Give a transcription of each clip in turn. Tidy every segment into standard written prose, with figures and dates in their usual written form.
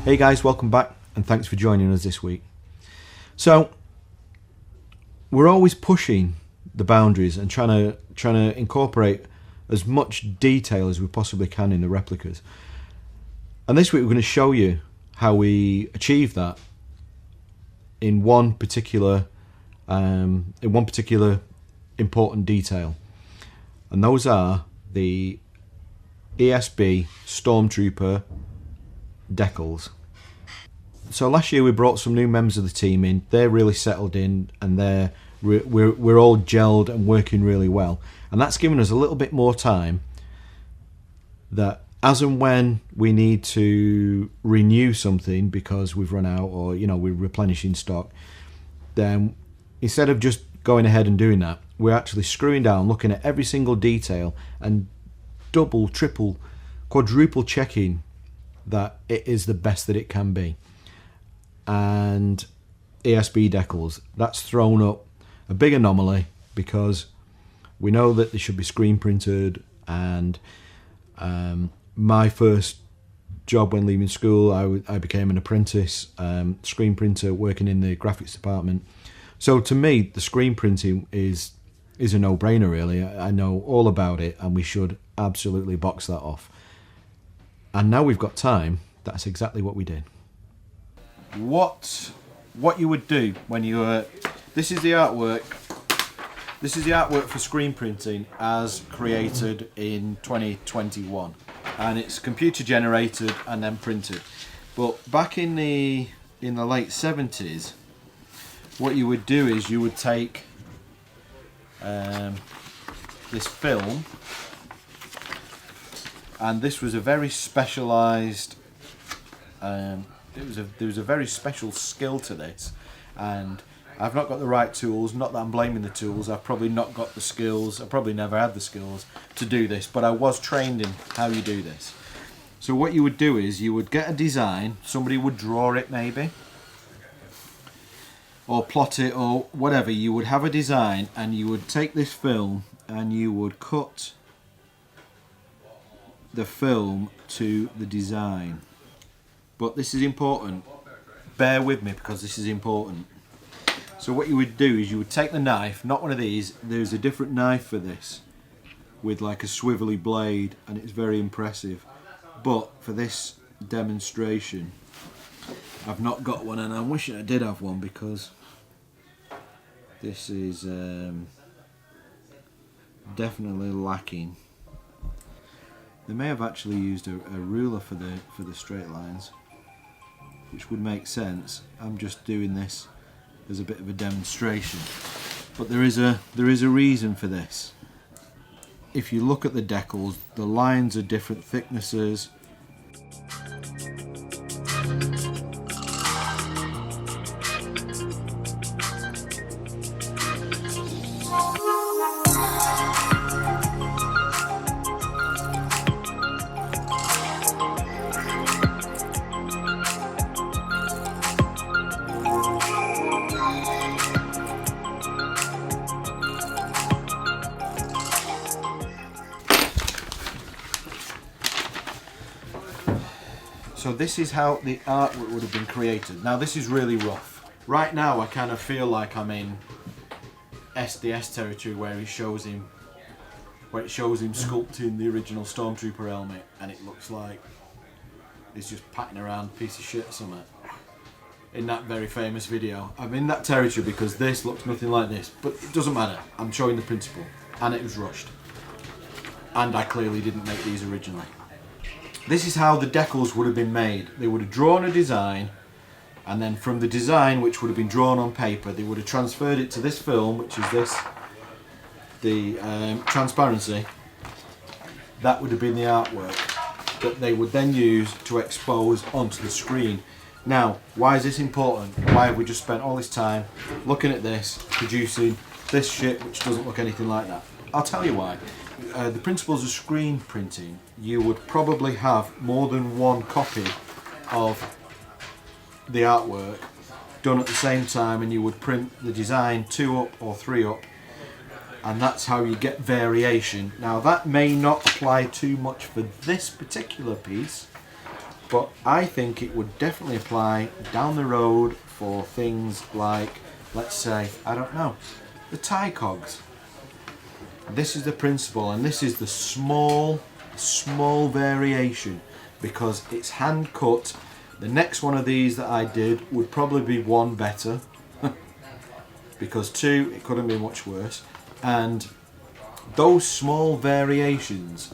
Hey guys, welcome back and thanks for joining us this week. So we're always pushing the boundaries and trying to incorporate as much detail as we possibly can in the replicas. And this week we're going to show you how we achieve that in one particular important detail, and those are the ESB Stormtrooper decals. So last year we brought some new members of the team in. They're really settled in, and we're all gelled and working really well. And that's given us a little bit more time that as and when we need to renew something because we've run out or we're replenishing stock, then instead of just going ahead and doing that, we're actually screwing down, looking at every single detail and double, triple, quadruple checking that it is the best that it can be. And ESB decals, that's thrown up a big anomaly because we know that they should be screen printed, and my first job when leaving school, I became an apprentice screen printer working in the graphics department. So to me, the screen printing is a no-brainer really. I know all about it and we should absolutely box that off. And now we've got time, that's exactly what we did. What you would do when you this is the artwork for screen printing as created in 2021, and it's computer generated and then printed. But back in the late 70s, what you would do is you would take this film, and this was a very specialized there was a very special skill to this, and I've not got the right tools. Not that I'm blaming the tools, I've probably not got the skills, I probably never had the skills to do this, but I was trained in how you do this. So what you would do is you would get a design, somebody would draw it maybe, or plot it or whatever. You would have a design and you would take this film and you would cut the film to the design. But this is important, bear with me because this is important. So what you would do is you would take the knife, not one of these, there's a different knife for this with like a swivelly blade, and it's very impressive, but for this demonstration I've not got one, and I'm wishing I did have one because this is definitely lacking. They may have actually used a ruler for the straight lines, which would make sense. I'm just doing this as a bit of a demonstration, but there is a reason for this. If you look at the decals, the lines are different thicknesses. So this is how the artwork would have been created. Now this is really rough. Right now I kind of feel like I'm in SDS territory where it shows him sculpting the original Stormtrooper helmet, and it looks like he's just patting around a piece of shit or something. In that very famous video. I'm in that territory because this looks nothing like this, but it doesn't matter. I'm showing the principle, and it was rushed. And I clearly didn't make these originally. This is how the decals would have been made. They would have drawn a design, and then from the design, which would have been drawn on paper, they would have transferred it to this film, which is this, the transparency. That would have been the artwork that they would then use to expose onto the screen. Now, why is this important? Why have we just spent all this time looking at this, producing this shit which doesn't look anything like that? I'll tell you why. The principles of screen printing, you would probably have more than one copy of the artwork done at the same time, and you would print the design 2 up or 3 up, and that's how you get variation. Now that may not apply too much for this particular piece, but I think it would definitely apply down the road for things like, let's say, I don't know, the tie cogs. This is the principle, and this is the small variation, because it's hand cut. The next one of these that I did would probably be one better because two, it couldn't be much worse. And those small variations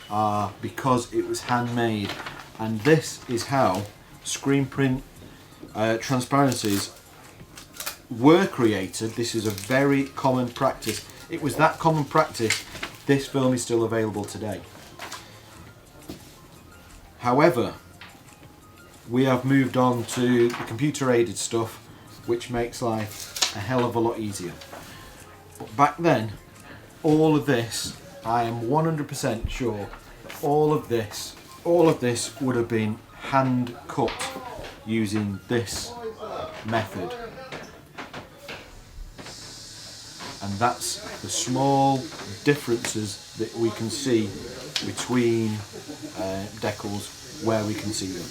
are because it was handmade, and this is how screen print transparencies were created. This is a very common practice. It was that common practice this film is still available today. However, we have moved on to the computer aided stuff, which makes life a hell of a lot easier. But back then, all of this, I am 100% sure that all of this would have been hand cut using this method. And that's the small differences that we can see between decals where we can see them.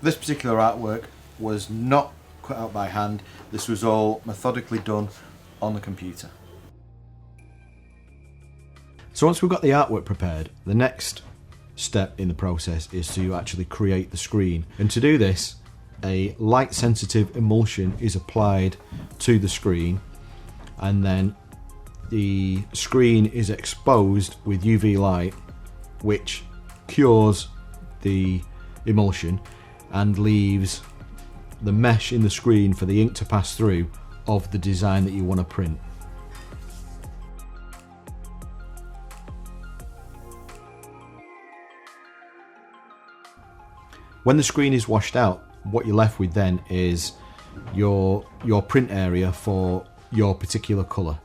This particular artwork was not cut out by hand. This was all methodically done on the computer. So once we've got the artwork prepared, the next step in the process is to actually create the screen. And to do this, a light sensitive emulsion is applied to the screen, and then the screen is exposed with UV light, which cures the emulsion and leaves the mesh in the screen for the ink to pass through of the design that you want to print. When the screen is washed out, what you're left with then is your print area for your particular colour.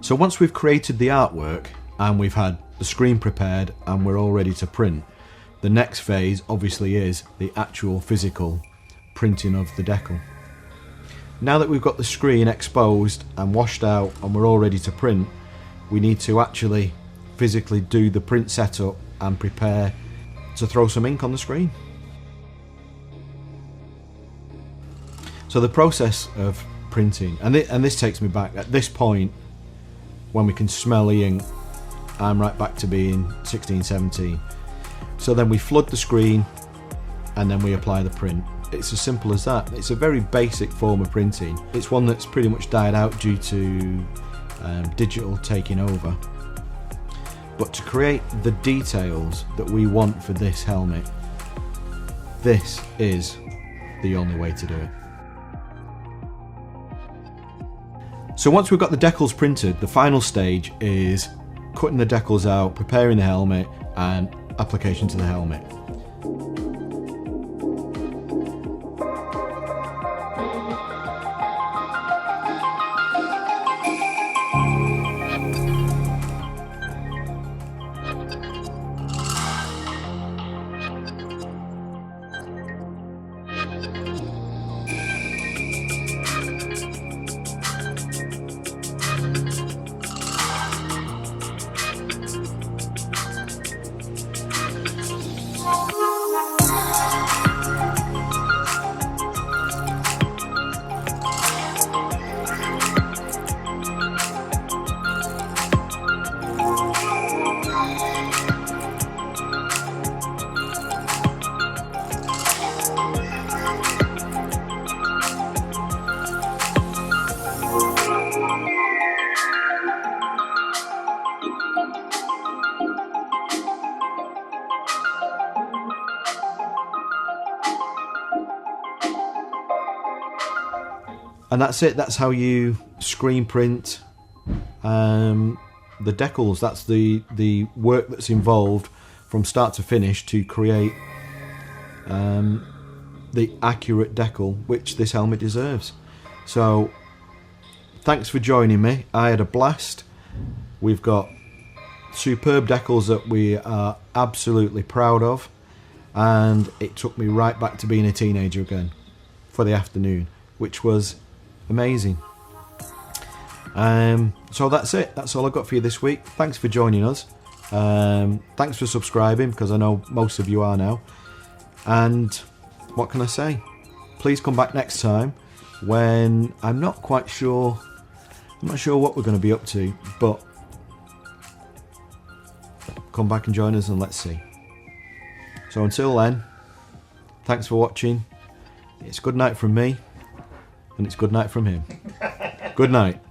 So once we've created the artwork and we've had the screen prepared and we're all ready to print, the next phase obviously is the actual physical printing of the decal. Now that we've got the screen exposed and washed out and we're all ready to print, we need to actually physically do the print setup and prepare to throw some ink on the screen. So the process of printing, and this takes me back, at this point when we can smell the ink, I'm right back to being 16, 17. So then we flood the screen and then we apply the print. It's as simple as that. It's a very basic form of printing. It's one that's pretty much died out due to digital taking over. But to create the details that we want for this helmet, this is the only way to do it. So once we've got the decals printed, the final stage is cutting the decals out, preparing the helmet, and application to the helmet. And that's it. That's how you screen print the decals. That's the work that's involved from start to finish to create the accurate decal which this helmet deserves. So thanks for joining me. I had a blast. We've got superb decals that we are absolutely proud of, and it took me right back to being a teenager again for the afternoon, which was amazing. So that's it. That's all I've got for you this week. Thanks for joining us. Thanks for subscribing, because I know most of you are now. And what can I say? Please come back next time, when I'm not quite sure. I'm not sure what we're going to be up to, but come back and join us and let's see. So until then, thanks for watching. It's good night from me, and it's good night from him. Good night.